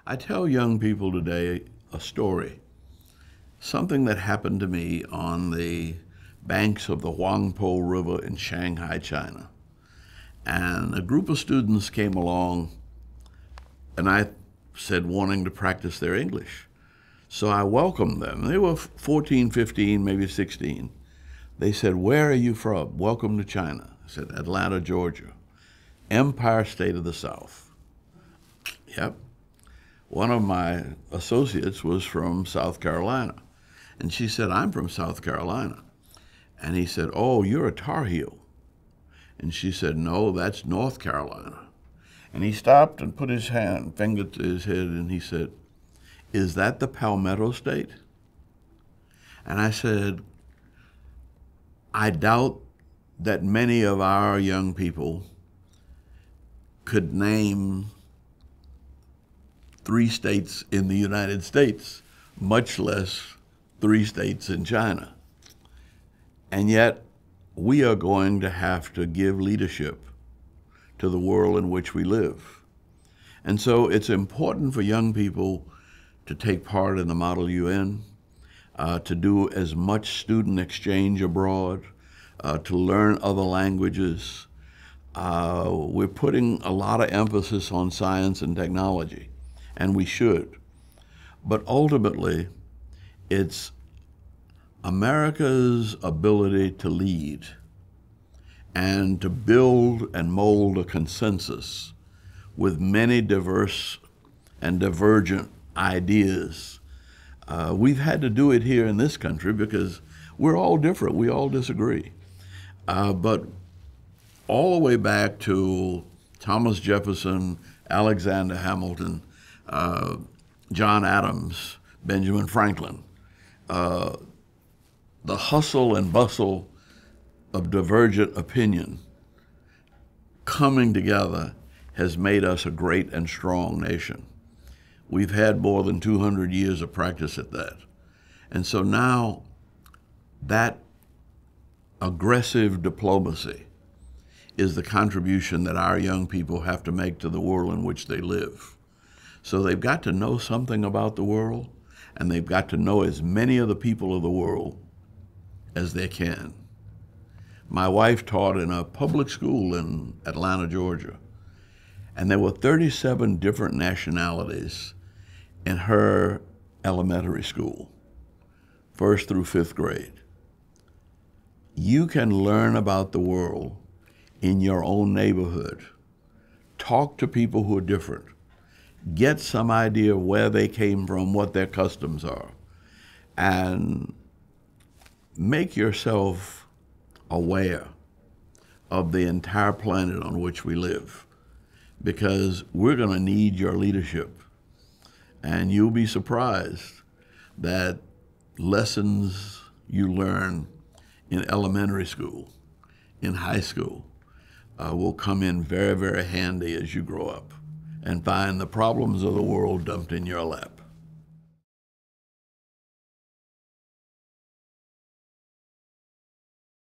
I tell young people today a story, something that happened to me on the banks of the Huangpo River in Shanghai, China. And a group of students came along, and I said wanting to practice their English. So I welcomed them. They were 14, 15, maybe 16. They said, "Where are you from?" "Welcome to China." I said, "Atlanta, Georgia, Empire State of the South." Yep. One of my associates was from South Carolina. And she said, "I'm from South Carolina." And he said, "Oh, you're a Tar Heel." And she said, "No, that's North Carolina." And he stopped and put his finger to his head, and he said, "Is that the Palmetto State?" And I said, I doubt that many of our young people could name 3 states in the United States, much less 3 states in China. And yet, we are going to have to give leadership to the world in which we live. And so it's important for young people to take part in the Model UN, to do as much student exchange abroad, to learn other languages. We're putting a lot of emphasis on science and technology, and we should. But ultimately, it's America's ability to lead and to build and mold a consensus with many diverse and divergent ideas. We've had to do it here in this country because we're all different. We all disagree. But all the way back to Thomas Jefferson, Alexander Hamilton, John Adams, Benjamin Franklin, the hustle and bustle of divergent opinion coming together has made us a great and strong nation. We've had more than 200 years of practice at that. And so now that aggressive diplomacy is the contribution that our young people have to make to the world in which they live. So they've got to know something about the world, and they've got to know as many of the people of the world as they can. My wife taught in a public school in Atlanta, Georgia, and there were 37 different nationalities in her elementary school, 1st through 5th grade. You can learn about the world in your own neighborhood. Talk to people who are different. Get some idea of where they came from, what their customs are, and make yourself aware of the entire planet on which we live, because we're going to need your leadership. And you'll be surprised that lessons you learn in elementary school, in high school, will come in very, very handy as you grow up and find the problems of the world dumped in your lap.